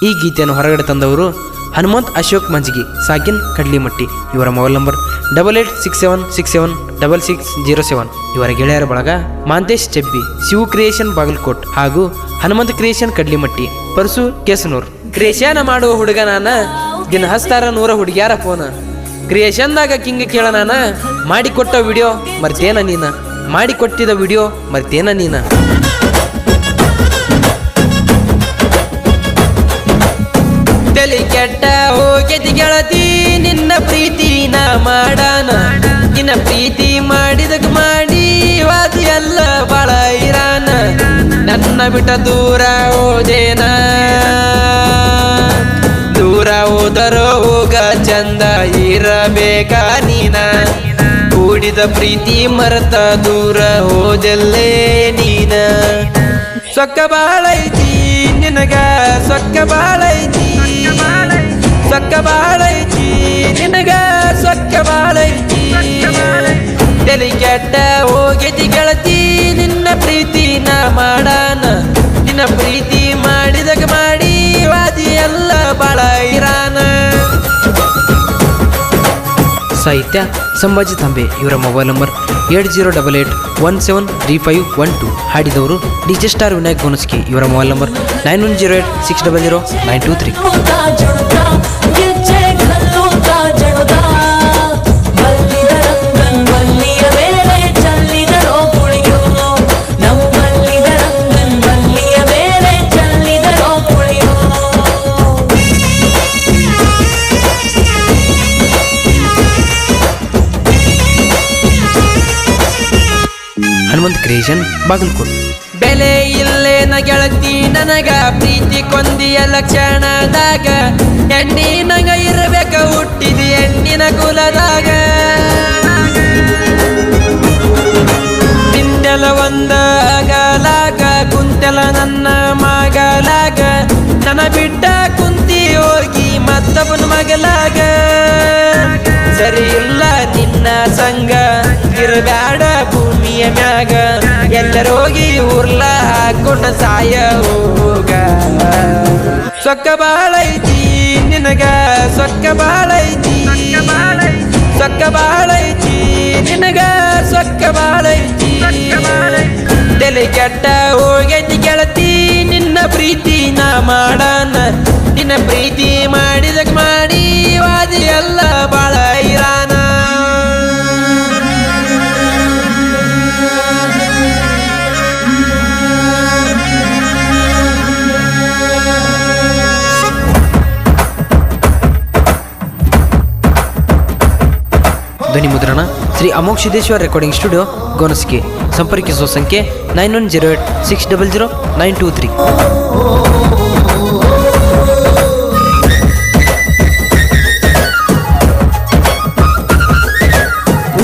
ಈ ಗೀತೆಯನ್ನು ಹೊರಗಡೆ ತಂದವರು ಹನುಮಂತ್ ಅಶೋಕ್ ಮಂಜಿಗಿ, ಸಾಕಿನ್ ಕಡ್ಲಿಮಟ್ಟಿ. ಇವರ ಮೊಬೈಲ್ ನಂಬರ್ 8867676607. ಇವರ ಗೆಳೆಯರ ಬಳಗ ಮಾಂತೇಶ್ ಚೆಬ್ಬಿ, ಶಿವು ಕ್ರಿಯೇಷನ್ ಬಾಗಲಕೋಟ್ ಹಾಗೂ ಹನುಮಂತ್ ಕ್ರಿಯೇಷನ್ ಕಡ್ಲಿಮಟ್ಟಿ, ಪರ್ಸು ಕೇಸನೂರ್. ಕ್ರಿಯೇಷನ್ ಮಾಡುವ ಹುಡುಗ ನಾನ, ದಿನ ಹಸ್ತಾರ 100 ಹುಡುಗ್ಯಾರ ಫೋನ. ಕ್ರಿಯೇಷನ್ದಾಗ ಕಿಂಗ್ ಕೇಳ ನಾನ, ಮಾಡಿಕೊಟ್ಟ ವಿಡಿಯೋ ಮರ್ತೇನ ನೀನ, ಮಾಡಿಕೊಟ್ಟಿದ ವಿಡಿಯೋ ಮರ್ತೇನ ನೀನ. ತಲೆ ಕೆಟ್ಟ ಹೋಗೆತಿ ಗೆಳತಿ, ನಿನ್ನ ಪ್ರೀತಿ ನಾ ಮಾಡಾನ. ನಿನ್ನ ಪ್ರೀತಿ ಮಾಡಿದಕ್ ಮಾಡಿ ವಾದಿ ಎಲ್ಲ ಬಾಳ ಇರಾನ. ನನ್ನ ಬಿಟ್ಟ ದೂರ ಹೋದೇನ, ದೂರ ಹೋದರೋ ಹೋಗ ಚಂದ ಇರಬೇಕ ನೀನ. ಕೂಡಿದ ಪ್ರೀತಿ ಮರತ ದೂರ ಹೋದಲ್ಲೇ ನೀನ. ಸೊಕ್ಕ ಬಾಳೈತಿ ನಿನಗ, ಸೊಕ್ಕ ಬಾಳೈತಿ, ಸೊಕ್ಕ ಬಾಳೈತಿ ನಿನಗ, ಸೊಕ್ಕ ಬಾಳೈತಿ. ತಲೆ ಕೆಟ್ಟ ಹೋಗೆತಿ ಗೆಳತಿ, ನಿನ್ನ ಪ್ರೀತಿ ನಾ ಮಾಡಾನ. ನಿನ್ನ ಪ್ರೀತಿ ಮಾಡಿದಾಗ ಮಾಡಿ ವಾದಿ ಎಲ್ಲ ಬಾಳ ಇರಾನ. ಸಾಹಿತ್ಯ ಸಂಭಾಜಿ ತಾಂಬೆ. ಇವರ ಮೊಬೈಲ್ ನಂಬರ್ 8088173512. ಹಾಡಿದವರು DJ ಸ್ಟಾರ್ ವಿನಾಯಕ್ ಗೋನಸ್ಕಿ. ಇವರ mobile number 9108600923. Hanumanth creation Bagalkot. ಬೆಲೆ ಇಲ್ಲೇನ ಗೆಳತಿ ನನಗ, ಪ್ರೀತಿ ಕೊಂದಿಯ ಲಕ್ಷಣದಾಗ. ಹೆಣ್ಣಿನಗ ಇರಬೇಕ ಹುಟ್ಟಿದಿ ಹೆಣ್ಣಿನ ಕುಲದಾಗ. ನಿಂದೆಲ ಒಂದ ಅಗಲಾಗ, ಕುಂತೆಲ ನನ್ನ ಮಗಲಾಗ. ನನ್ನ ಬಿಟ್ಟ ಕುಂತಿ ಹೋಗಿ ಮತ್ತೊಬ್ಬನ ಮಗಲಾಗ. ಸರಿ ಇಲ್ಲ ನಿನ್ನ ಸಂಗ, ಇರಬ್ಯಾಡ ಭೂಮಿಯ ಮ್ಯಾಗ. ಎಲ್ಲರೋಗಿ ಉರ್ಲ ಹಾಕೊಂಡ ಸಾಯ ಹೋಗ. ಸೊಕ್ಕ ಬಾಳೈತಿ ನಿನಗ, ಸೊಕ್ಕ ಬಾಳೈತಿ, ಸೊಕ್ಕ ಬಾಳೈತಿ ನಿನಗ, ಸೊಕ್ಕ ಬಾಳೈತಿ. ತಲೆ ಕೆಟ್ಟ ಹೋಗೈತಿ ಗೆಳತಿ, ನಿನ್ನ ಪ್ರೀತಿ ನಾ ಮಾಡಾನ. ನಿನ್ನ ಪ್ರೀತಿ ಮಾಡಿದಕ್ ಮಾಡಿ ವಾದಿ ಎಲ್ಲ ಬಾಳ ಇರಾನ. ಧ್ವನಿ ಮುದ್ರಣ ಶ್ರೀ ಅಮೋಘ ಸಿದ್ದೇಶ್ವರ ರೆಕಾರ್ಡಿಂಗ್ ಸ್ಟುಡಿಯೋ, ಗೋನಸ್ಕಿ. ಸಂಪರ್ಕಿಸುವ ಸಂಖ್ಯೆ 9108600923.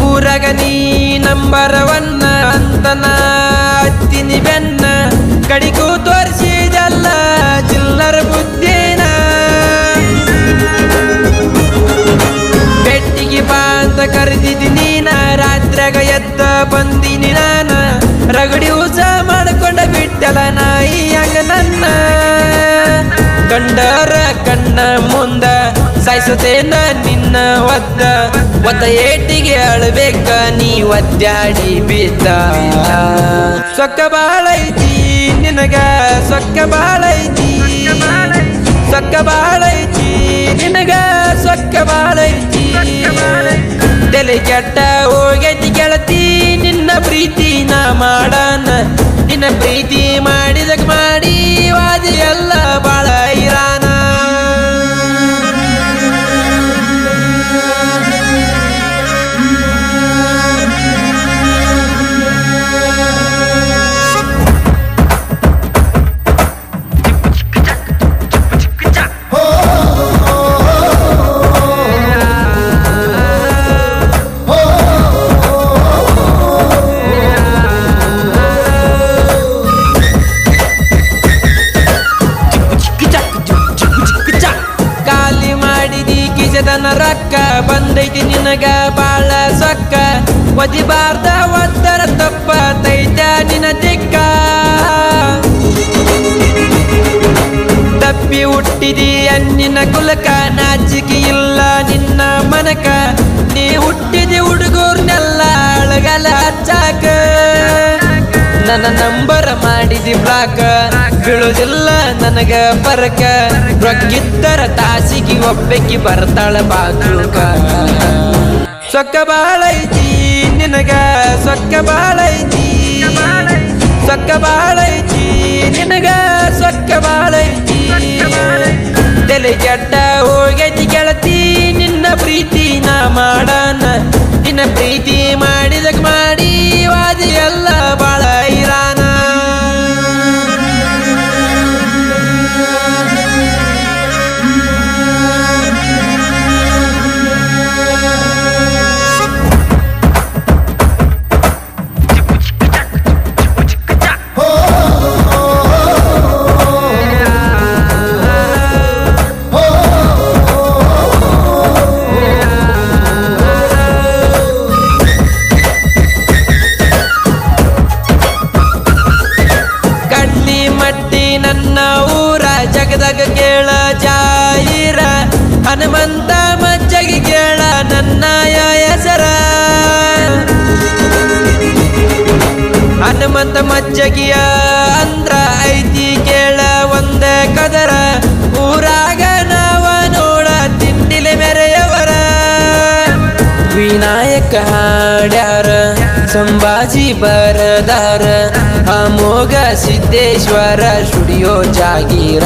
ಊರಗ ನೀ ನಂಬರ್ 1 ಅಂತನ ಹತ್ತಿನಿ ಬೆನ್ನ. ಕಡಿಗೂ ತೋರಿಸಿದಲ್ಲ ಚಿಲ್ಲರ ಬುದ್ಧಿನ. ಬೆಟ್ಟಿಗೆ ಬಾ ಅಂತ ಕರೆದಿದ್ದೀನಿ ನೀನ, ರಾತ್ರಿಯಾಗ ಎದ್ದ ಬಂದಿನಿ ನಾನ. ರಗಡಿ ಊಸ ಮಾಡ್ಕೊಂಡ ಬಿಟ್ಟಲ ನಾಯಿ ಹಂಗ ನನ್ನ. ಕಂಡರ ಕಣ್ಣ ಮುಂದ ಸಾಯಿಸುತ್ತೇನ ನಿನ್ನ ಒದ್ದ. ಒದ್ದ ಏಟಿಗೆ ಅಳಬೇಕ ನೀ ಒದ್ದಾಡಿ ಬಿದ್ದ. ಸೊಕ್ಕ ಬಾಳೈತಿ ನಿನಗ, ಸೊಕ್ಕ ಬಾಳೈತಿ, ಸೊಕ್ಕ ಬಾಳೈತಿ ನಿನಗ, ಸೊಕ್ಕ ಬಾಳೈತಿ. ತಲೆ ಕೆಟ್ಟ ಹೋಗೈತಿ ಗೆಳತಿ, ನಿನ್ನ ಪ್ರೀತಿ ನಾ ಮಾಡಾನ. ನಿನ್ನ ಪ್ರೀತಿ ಮಾಡಿದಕ್ ಮಾಡಿ ವಾದಿ ಎಲ್ಲ ಬಾಳ ಇರಾನ. ರೊಕ್ಕ ಬಂದೈತಿ ನಿನಗ ಬಾಳ ಸೊಕ್ಕ. ಒದಿಬಾರ್ದ ಒತ್ತರ ತಪ್ಪತೈತ ನಿನ ದಿಕ್ಕ. ತಪ್ಪಿ ಹುಟ್ಟಿದಿ ಅನ್ನಿನ ಕುಲಕ ನಾಚಿಕೆ ಇಲ್ಲ ನಿನ್ನ ಮನಕ ನೀ ಹುಟ್ಟಿದಿ ಹುಡುಗರ್ನೆಲ್ಲ ಅಳಗಲ ಹಚ್ಚಾಕ ನನ್ನ ನಂಬರ್ ಮಾಡಿದಿ ಬ್ಲಾಕ ಬೀಳುದಿಲ್ಲ ನನಗ ಪರಕ ರೊಕ್ಕಿದ್ದರ ತಾಸಿಗೆ ಒಬ್ಬೆಕಿ ಬರ್ತಾಳ ಬಾಜೂಕ ಸೊಕ್ಕ ಬಾಳೈತಿ ನಿನಗ ಸೊಕ್ಕ ಬಾಳೈತಿ ಸೊಕ್ಕ ಬಾಳೈತಿ ನಿನಗ ಸೊಕ್ಕ ಬಾಳೈತಿ ತಲೆ ಕೆಟ್ಟ ಹೋಗೈತಿ ಗೆಳತಿ ನಿನ್ನ ಪ್ರೀತಿ ನಾ ಮಾಡನ ನಿನ್ನ ಪ್ರೀತಿ ಮಾಡಿದಾಗ ಮಾಡಿ ವಾದಿ ಎಲ್ಲ ಬಾಳ ಇರಾನ ನನ್ನ ಊರ ಜಗದಾಗ ಕೇಳ ಜಾಯಿರ ಹನುಮಂತ ಮಜ್ಜಗಿ ಕೇಳ ನನ್ನ ಹೆಸರ ಹನುಮಂತ ಮಜ್ಜಗಿಯ ಅಂದ್ರ ಐತಿ ಕೇಳ ಒಂದ ಕದರ ಊರಾಗ ನಾವ ನೋಡ ತಿಂಡಿಲೆ ಮೆರೆಯವರ ವಿನಾಯಕ ಹಾಡ್ಯಾರ ಸಂಭಾಜಿ ಬರದಾರ ಅಮೋಘ ಸಿದ್ದೇಶ್ವರ ಸ್ಟುಡಿಯೋ ಜಾಗೀರ